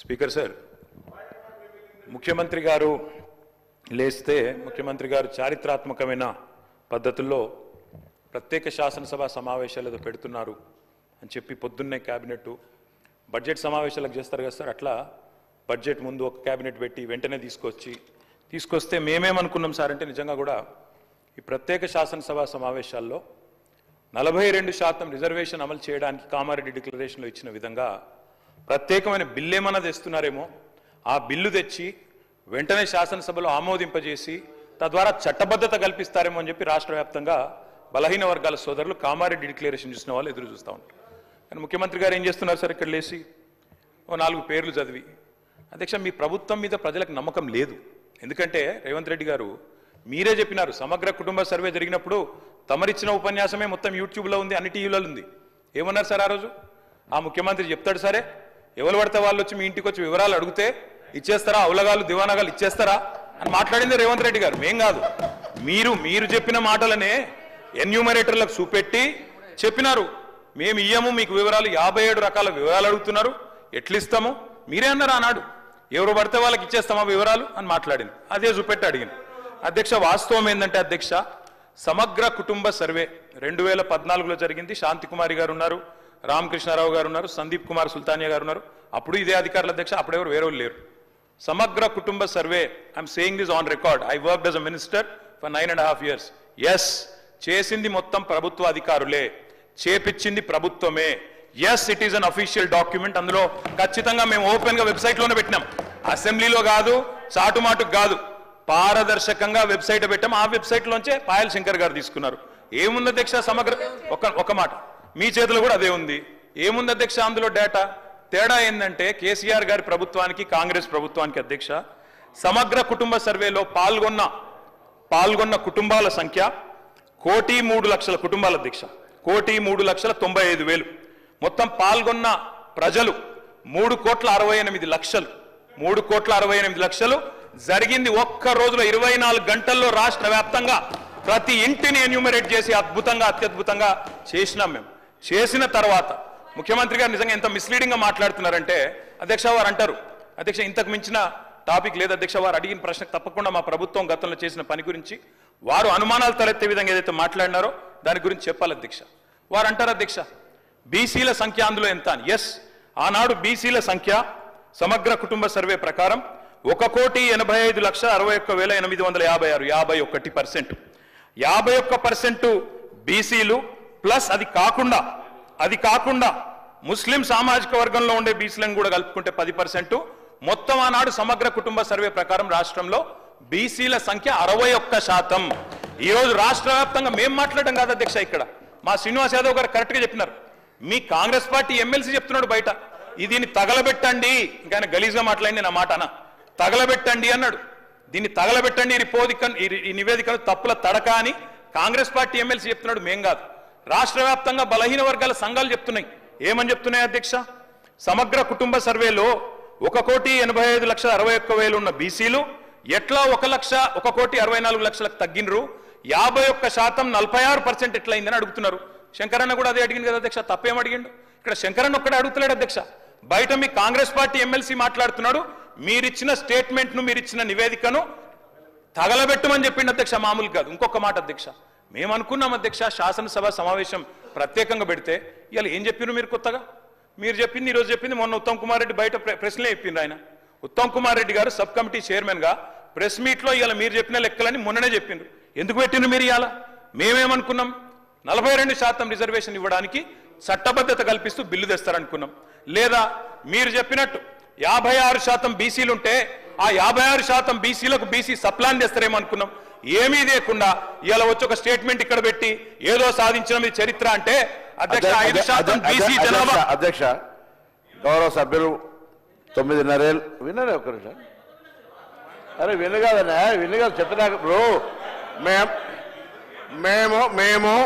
Speaker sir, ముఖ్యమంత్రి గారు లేస్తే ముఖ్యమంత్రి గారు చారిత్రాత్మకమైన పద్ధతుల్లో ప్రత్యేక శాసనసభ సమావేశాలు ఏదో పెడుతున్నారు అని చెప్పి పొద్దున్నే క్యాబినెట్ బడ్జెట్ సమావేశాలకు చేస్తారు కదా సార్, అట్లా బడ్జెట్ ముందు ఒక క్యాబినెట్ పెట్టి వెంటనే తీసుకొస్తే మేమేమనుకున్నాం సార్ అంటే నిజంగా కూడా ఈ ప్రత్యేక శాసనసభ సమావేశాల్లో 42% రిజర్వేషన్ అమలు చేయడానికి కామారెడ్డి డిక్లరేషన్లో ఇచ్చిన విధంగా ప్రత్యేకమైన బిల్లు ఏమన్నా తెస్తున్నారేమో, ఆ బిల్లు తెచ్చి వెంటనే శాసనసభలో ఆమోదింపజేసి తద్వారా చట్టబద్ధత కల్పిస్తారేమో అని చెప్పి రాష్ట్ర వ్యాప్తంగా బలహీన వర్గాల సోదరులు కామారెడ్డి డిక్లరేషన్ చూసిన వాళ్ళు ఎదురు చూస్తూ ఉంటారు. కానీ ముఖ్యమంత్రి గారు ఏం చేస్తున్నారు సార్, ఇక్కడ లేచి ఓ 4 పేర్లు చదివి, అధ్యక్ష మీ ప్రభుత్వం మీద ప్రజలకు నమ్మకం లేదు. ఎందుకంటే రేవంత్ రెడ్డి గారు మీరే చెప్పినారు, సమగ్ర కుటుంబ సర్వే జరిగినప్పుడు తమరిచ్చిన ఉపన్యాసమే మొత్తం యూట్యూబ్లో ఉంది, అన్ని టీవీలలో ఉంది. ఏమన్నారు సార్ ఆ రోజు? ఆ ముఖ్యమంత్రి చెప్తాడు సరే, ఎవరు పడితే వాళ్ళు వచ్చి మీ ఇంటికి వచ్చి వివరాలు అడిగితే ఇచ్చేస్తారా, అవులగాలు దివానాగాలు ఇచ్చేస్తారా అని మాట్లాడింది రేవంత్ రెడ్డి గారు, మేం కాదు. మీరు చెప్పిన మాటలనే ఎన్యూమరేటర్లకు చూపెట్టి చెప్పినారు, మేము ఇయ్యము మీకు వివరాలు, 57 రకాల వివరాలు అడుగుతున్నారు, ఎట్లిస్తాము మీరే అన్నారు ఆనాడు, ఎవరు పడితే వాళ్ళకి ఇచ్చేస్తామా వివరాలు అని మాట్లాడింది. అదే చూపెట్టి అడిగింది. అధ్యక్ష వాస్తవం ఏంటంటే అధ్యక్ష, సమగ్ర కుటుంబ సర్వే 2014లో జరిగింది. శాంతికుమారి గారు ఉన్నారు, రామకృష్ణారావు గారు ఉన్నారు, సందీప్ కుమార్ సుల్తానియా గారు ఉన్నారు. అప్పుడు ఇదే అధికారుల అధ్యక్ష, అప్పుడెవరు వేరే లేరు. సమగ్ర కుటుంబ సర్వే, I'm saying this on record, I worked as a minister for 9.5 years. Yes, చేసింది మొత్తం ప్రభుత్వ అధికారులే, చేపించింది ప్రభుత్వమే. Yes, it is an official document. అందులో ఖచ్చితంగా మేము ఓపెన్ గా వెబ్సైట్ లోనే పెట్టినాం, అసెంబ్లీలో కాదు, చాటుమాటుకు కాదు, పారదర్శకంగా వెబ్సైట్ పెట్టాం. ఆ వెబ్సైట్ లోంచే పాయల్ శంకర్ గారు తీసుకున్నారు. ఏముంది అధ్యక్ష సమగ్ర, ఒక మాట మీ చేతిలో కూడా అదే ఉంది. ఏముంది అధ్యక్ష అందులో డేటా? తేడా ఏంటంటే కేసీఆర్ గారి ప్రభుత్వానికి కాంగ్రెస్ ప్రభుత్వానికి అధ్యక్ష, సమగ్ర కుటుంబ సర్వేలో పాల్గొన్న కుటుంబాల సంఖ్య 1,03,00,000 కుటుంబాల అధ్యక్ష, 1,03,95,000. మొత్తం పాల్గొన్న ప్రజలు 3,68,00,000. 3,68,00,000 జరిగింది ఒక్క రోజులో 24 గంటల్లో రాష్ట్ర వ్యాప్తంగా ప్రతి ఇంటిని ఎన్యూమరేట్ చేసి అద్భుతంగా అత్యద్భుతంగా చేసినాం మేము. చేసిన తర్వాత ముఖ్యమంత్రి గారు నిజంగా ఎంత మిస్లీడింగ్ గా మాట్లాడుతున్నారంటే అధ్యక్ష, వారు అంటారు అధ్యక్ష ఇంతకు మించిన టాపిక్ లేదు అధ్యక్ష, వారు అడిగిన ప్రశ్నకు తప్పకుండా మా ప్రభుత్వం గతంలో చేసిన పని గురించి వారు అనుమానాలు తలెత్తే విధంగా ఏదైతే మాట్లాడినారో దాని గురించి చెప్పాలి అధ్యక్ష. వారు అంటారు అధ్యక్ష బీసీల సంఖ్య అందులో ఎంత అని. ఎస్, ఆనాడు బీసీల సంఖ్య సమగ్ర కుటుంబ సర్వే ప్రకారం 1,85,61,856, 51%. 51% బీసీలు ప్లస్ అది కాకుండా ముస్లిం సామాజిక వర్గంలో ఉండే బీసీలను కూడా కలుపుకుంటే 10%. మొత్తం ఆనాడు సమగ్ర కుటుంబ సర్వే ప్రకారం రాష్ట్రంలో బీసీల సంఖ్య 61%. ఈ రోజు రాష్ట్ర వ్యాప్తంగా మేము మాట్లాడడం కాదు అధ్యక్ష, ఇక్కడ మా శ్రీనివాస్ యాదవ్ గారు కరెక్ట్ గా చెప్పినారు. మీ కాంగ్రెస్ పార్టీ ఎమ్మెల్సీ చెప్తున్నాడు బయట, దీన్ని తగలబెట్టండి, ఇంకా గలీజ్గా మాట్లాడింది నా మాట అన్న, తగలబెట్టండి అన్నాడు. దీన్ని తగలబెట్టండి ఈ నివేదికను తప్పుల తడక అని కాంగ్రెస్ పార్టీ ఎమ్మెల్సీ చెప్తున్నాడు, మేం కాదు. రాష్ట్ర వ్యాప్తంగా బలహీన వర్గాల సంఘాలు చెప్తున్నాయి. ఏమని చెప్తున్నాయి అధ్యక్ష? సమగ్ర కుటుంబ సర్వేలో 1,85,61,000 ఉన్న బీసీలు ఎట్లా 1,64,00,000 తగ్గినరు, 51% 46% ఎట్లయిందని అడుగుతున్నారు. శంకరన్న కూడా అదే అడిగింది కదా అధ్యక్ష, తప్పేం అడిగిండు? ఇక్కడ శంకరన్న ఒక్కడే అడుగుతున్నాడు అధ్యక్ష, బయట మీ కాంగ్రెస్ పార్టీ ఎమ్మెల్సీ మాట్లాడుతున్నాడు, మీరిచ్చిన స్టేట్మెంట్ను మీరిచ్చిన నివేదికను తగలబెట్టమని చెప్పిండు అధ్యక్ష, మామూలు కాదు. ఇంకొక మాట అధ్యక్ష, మేము అనుకున్నాం అధ్యక్ష శాసనసభ సమావేశం ప్రత్యేకంగా పెడితే ఇవాళ ఏం చెప్పినారు మీరు కొత్తగా? మీరు చెప్పింది ఈరోజు చెప్పింది మొన్న ఉత్తమ్ కుమార్ రెడ్డి బయట ప్రెస్లే చెప్పిండ్రు. ఆయన ఉత్తమ్ కుమార్ రెడ్డి గారు సబ్ కమిటీ చైర్మన్ గా ప్రెస్ మీట్లో ఇవాళ మీరు చెప్పిన లెక్కలని మొన్ననే చెప్పిండ్రు. ఎందుకు పెట్టిండ్రు మీరు ఇవాళ? మేమేమనుకున్నాం, 42% రిజర్వేషన్ ఇవ్వడానికి చట్టబద్ధత కల్పిస్తూ బిల్లు తెస్తారనుకున్నాం. లేదా మీరు చెప్పినట్టు 56% బీసీలుంటే ఆ 56% బీసీలకు బీసీ సప్లాన్ చేస్తారేమో అనుకున్నాం. ఏమీ లేకుండా ఇలా వచ్చి ఒక స్టేట్మెంట్ ఇక్కడ పెట్టి ఏదో సాధించిన చరిత్ర అంటే అధ్యక్ష 5% బీసీ జనాభా. అధ్యక్ష గౌరవ సభ్యులు 9:30 ఏళ్ళు విన్నారే ఒక నిమిషం. అరే వినగాదన్నా, వినగా చెప్తున్నా బ్రో.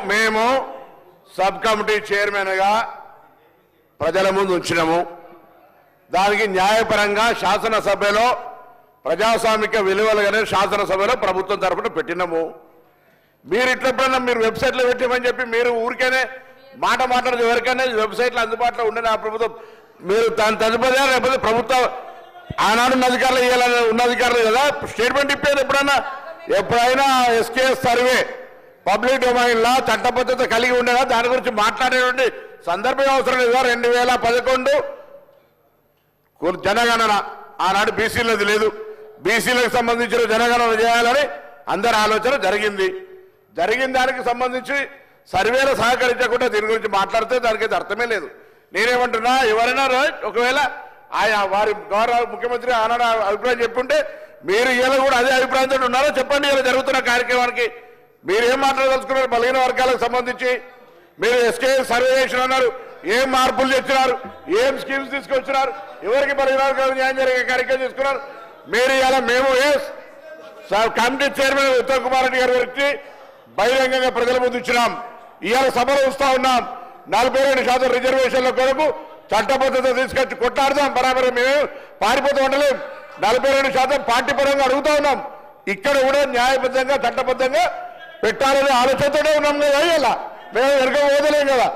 మేము సబ్ కమిటీ చైర్మన్గా ప్రజల ముందు ఉంచినాము. దానికి న్యాయపరంగా శాసనసభలో ప్రజాస్వామిక విలువలుగానే శాసనసభలో ప్రభుత్వం తరఫున పెట్టినాము. మీరు ఇట్లప్పుడన్నా మీరు వెబ్సైట్లో పెట్టామని చెప్పి మీరు ఊరికేనే మాట్లాడదు ఎవరికైనా వెబ్సైట్లో అందుబాటులో ఉండే ఆ ప్రభుత్వం మీరు దాని తదుపరి లేకపోతే ప్రభుత్వం ఆనాడు ఉన్న అధికారులు ఇవ్వాలని ఉన్న అధికారులు కదా స్టేట్మెంట్ ఇప్పేది ఎప్పుడైనా ఎస్కేఎస్ సర్వే పబ్లిక్ డొమైన్లో చట్టబద్ధత కలిగి ఉండేదా దాని గురించి మాట్లాడేటువంటి సందర్భం అవసరం లేదా 2011 జనగణన ఆనాడు బీసీలది లేదు బీసీలకు సంబంధించిన జనగణన చేయాలని అందరి ఆలోచన జరిగింది దానికి సంబంధించి సర్వేలు సహకరించకుండా దీని గురించి మాట్లాడితే దానికైతే అర్థమే లేదు నేనేమంటున్నా ఎవరైనా ఒకవేళ ఆయా వారి గౌరవ ముఖ్యమంత్రి ఆనాడు అభిప్రాయం చెప్పుంటే మీరు ఇలా కూడా అదే అభిప్రాయంతో ఉన్నారో చెప్పండి ఇలా జరుగుతున్న కార్యక్రమానికి మీరేం మాట్లాడదలుచుకున్నారు బలహీన వర్గాలకు సంబంధించి మీరు ఎస్కే సర్వే చేసిన అన్నారు ఏం మార్పులు తెచ్చినారు ఏం స్కీమ్స్ తీసుకొచ్చినారు ఎవరికి బలహీన వర్గాలకు న్యాయం జరిగే కార్యక్రమం తీసుకున్నారు మీరు ఇలా మేము కమిటీ చైర్మన్ ఉత్తమ్ కుమార్ రెడ్డి గారి గురించి బహిరంగంగా ప్రజల ముందు ఇచ్చినాం ఇవాళ సభలో వస్తా ఉన్నాం 42% రిజర్వేషన్ల కొరకు చట్టబద్ధత తీసుకొచ్చి కొట్టాడుదాం బరాబర్ మేము పారిపోతూ ఉండలేం 42% పార్టీ పరంగా అడుగుతా ఉన్నాం ఇక్కడ కూడా న్యాయబద్ధంగా చట్టబద్ధంగా పెట్టాలనే ఆలోచనతోనే ఉన్నాం కదా ఇలా మేము వెనక పోదలేం కదా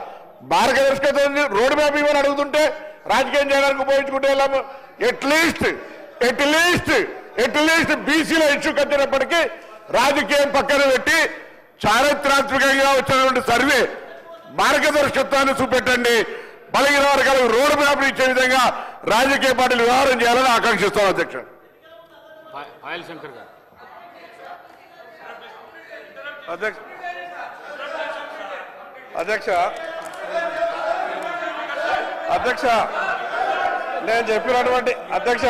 మార్గదర్శకత రోడ్ మ్యాప్ ఇవ్వని అడుగుతుంటే రాజకీయం చేయడానికి ఉపయోగించుకుంటే వెళ్ళాము ఎట్లీస్ట్ బీసీల ఇష్యూ కట్టినప్పటికీ రాజకీయం పక్కన పెట్టి చారిత్రాత్మకంగా వచ్చినటువంటి సర్వే మార్గదర్శకత్వాన్ని చూపెట్టండి బలహీన వర్గాలకు రోడ్ మ్యాప్ ఇచ్చే విధంగా రాజకీయ పార్టీలు వ్యవహారం చేయాలని ఆకాంక్షిస్తాం అధ్యక్ష అధ్యక్ష నేను చెప్పినటువంటి అధ్యక్ష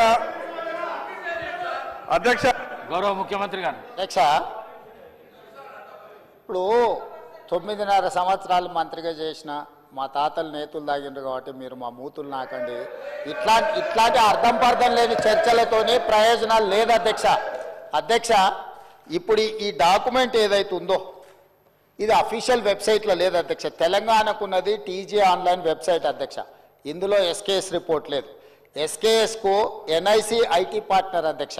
గౌరవ ముఖ్యమంత్రి గారు అధ్యక్ష ఇప్పుడు 9.5 సంవత్సరాలు మంత్రిగా చేసిన మా తాతలు నేతులు తాగిండ్రు కాబట్టి మీరు మా మూతులు నాకండి ఇట్లాంటి అర్థం పర్థం లేని చర్చలతోనే ప్రయోజనాలు లేదు అధ్యక్ష ఇప్పుడు ఈ డాక్యుమెంట్ ఏదైతే ఉందో ఇది అఫీషియల్ వెబ్సైట్లో లేదు అధ్యక్ష తెలంగాణకున్నది టీజీ ఆన్లైన్ వెబ్సైట్ అధ్యక్ష ఇందులో ఎస్కేఎస్ రిపోర్ట్ లేదు ఎస్కేఎస్కు ఎన్ఐసి ఐటీ పార్ట్నర్ అధ్యక్ష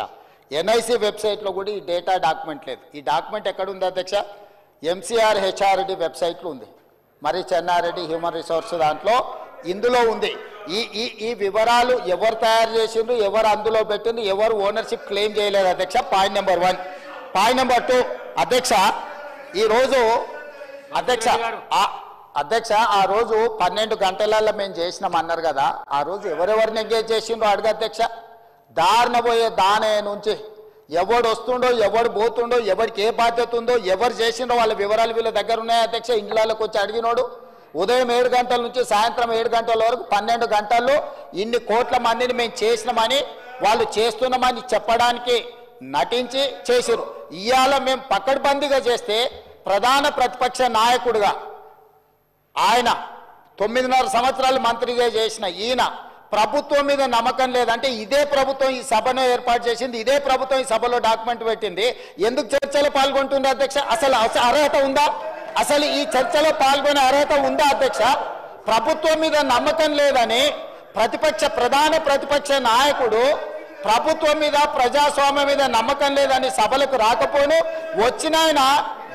ఎన్ఐసి వెబ్సైట్లో కూడా ఈ డేటా డాక్యుమెంట్ లేదు ఈ డాక్యుమెంట్ ఎక్కడుంది అధ్యక్ష ఎంసీఆర్ హెచ్ఆర్డి వెబ్సైట్లో ఉంది మరి చెన్నారెడ్డి హ్యూమన్ రిసోర్స్ దాంట్లో ఇందులో ఉంది ఈ వివరాలు ఎవరు తయారు చేసిండ్రు ఎవరు అందులో పెట్టిండ్రు ఎవరు ఓనర్షిప్ క్లెయిమ్ చేయలేదు అధ్యక్ష పాయింట్ నెంబర్ 1 పాయింట్ నెంబర్ 2 అధ్యక్ష ఈరోజు అధ్యక్ష ఆ రోజు 12 గంటలలో మేము చేసినాం అన్నారు కదా ఆ రోజు ఎవరెవరిని ఎంగేజ్ చేసిండ్రో అడుగు అధ్యక్ష దారిన పోయే దానే నుంచి ఎవడు వస్తుండో ఎవడు పోతుండో ఎవరికి ఏ బాధ్యత ఉందో ఎవరు చేసిండో వాళ్ళ వివరాలు వీళ్ళ దగ్గర ఉన్నాయి అధ్యక్ష ఇండ్లలోకి వచ్చి అడిగినోడు ఉదయం 7 గంటల నుంచి సాయంత్రం 7 గంటల వరకు 12 గంటల్లో ఇన్ని కోట్ల మందిని మేము చేసినామని వాళ్ళు చేస్తున్నామని చెప్పడానికి నటించి చేసిరు ఇవాళ మేము పకడ్బందీగా చేస్తే ప్రధాన ప్రతిపక్ష నాయకుడిగా ఆయన 9.5 సంవత్సరాలు మంత్రిగా చేసిన ఈయన ప్రభుత్వం మీద నమ్మకం లేదంటే ఇదే ప్రభుత్వం ఈ సభను ఏర్పాటు చేసింది ఇదే ప్రభుత్వం ఈ సభలో డాక్యుమెంట్ పెట్టింది ఎందుకు చర్చలో పాల్గొంటుంది అధ్యక్ష అసలు అర్హత ఉందా అసలు ఈ చర్చలో పాల్గొనే అర్హత ఉందా అధ్యక్ష ప్రభుత్వం మీద నమ్మకం లేదని ప్రధాన ప్రతిపక్ష నాయకుడు ప్రభుత్వం మీద ప్రజాస్వామ్యం మీద నమ్మకం లేదని సభలకు రాకపోను వచ్చిన ఆయన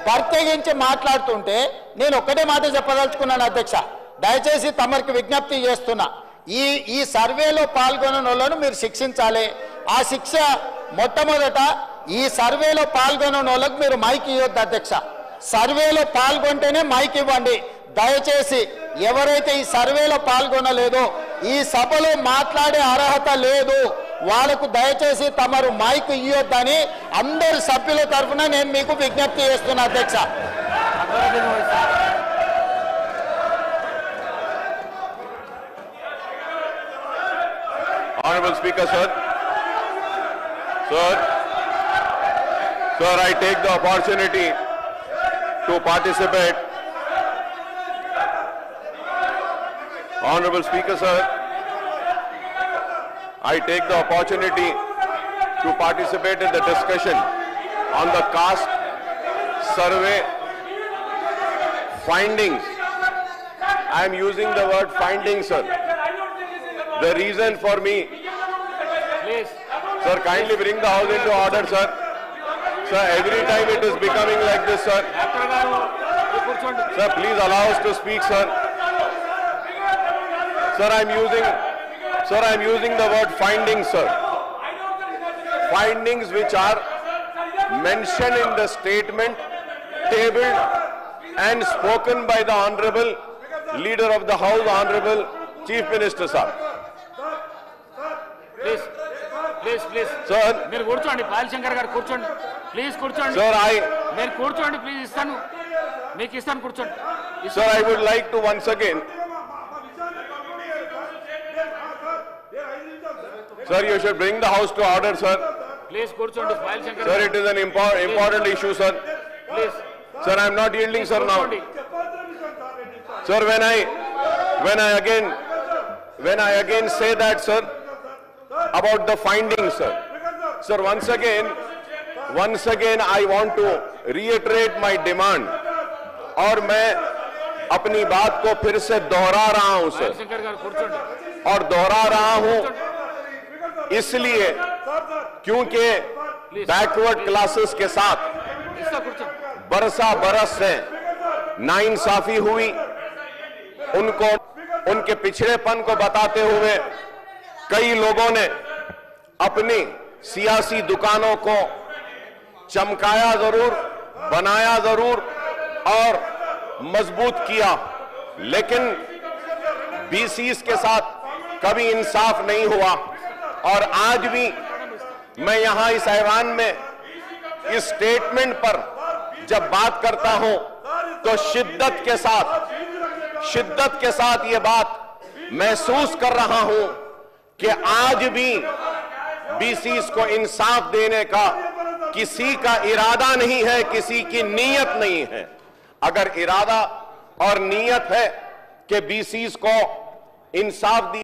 బర్తెగించి మాట్లాడుతుంటే నేను ఒక్కటే మాట చెప్పదలుచుకున్నాను అధ్యక్ష దయచేసి తమరికి విజ్ఞప్తి చేస్తున్నా ఈ సర్వేలో పాల్గొన్న వాళ్ళను మీరు శిక్షించాలి ఆ శిక్ష మొట్టమొదట ఈ సర్వేలో పాల్గొన్న వాళ్ళకు మీరు మైక్ ఇవ్వద్దు అధ్యక్ష సర్వేలో పాల్గొంటేనే మైక్ ఇవ్వండి దయచేసి ఎవరైతే ఈ సర్వేలో పాల్గొనలేదో ఈ సభలో మాట్లాడే అర్హత లేదు వాళ్ళకు దయచేసి తమరు మైక్ ఇవ్వొద్దని అందరి సభ్యుల తరఫున నేను మీకు విజ్ఞప్తి చేస్తున్నా అధ్యక్ష Honorable Speaker, sir, I take the opportunity to participate. Honorable Speaker, sir, I take the opportunity to participate in the discussion on the caste survey findings. I am using the word findings, sir. The reason for me, please sir, kindly bring the house into order, sir. Sir, every time it is becoming like this, sir. Doctor గారు కూర్చోండి. Sir, please allow us to speak, sir. Sir, I'm using the word findings, sir. Findings which are mentioned in the statement tabled and spoken by the Honorable Leader of the House, Honorable Chief Minister, sir. Please please please Sir, మీరు కూర్చోండి. పాయల్ శంకర్ గారు కూర్చోండి please. కూర్చోండి sir, మీరు కూర్చోండి please. ఇస్తాను మీకు ఇస్తాను కూర్చోండి. sir, I would like to once again, sir, you should bring the House to order, sir. Please కూర్చోండి పాయల్ శంకర్ Sir, గారు. it is an important issue, sir. Please Sir, I am not yielding, sir, now. కూర్చోండి. Sir, when I again say that, sir, about the findings, sir, once again, I want to reiterate my demand, और मैं अपनी बात को फिर से दोहरा रहा हूं, sir, పాయల్ శంకర్ గారు కూర్చోండి. और दोहरा रहा हूं इसलिए क्योंकि बैकवर्ड क्लासेस के साथ ఇస్తా కూర్చోండి. बरसा बरस से नाइंसाफी हुई, उनको उनके पिछड़ेपन को बताते हुए कई लोगों ने अपनी सियासी दुकानों को चमकाया जरूर, बनाया जरूर और मजबूत किया, लेकिन बीसीस के साथ कभी इंसाफ नहीं हुआ। और आज भी मैं यहां इस ऐवान में इस स्टेटमेंट पर जब बात करता हूं तो शिद्दत के साथ ये बात महसूस कर रहा हूं कि आज भी बीसीस को इंसाफ देने का किसी का इरादा नहीं है, किसी की नीयत नहीं है। अगर इरादा और नीयत है कि बीसीस को इंसाफ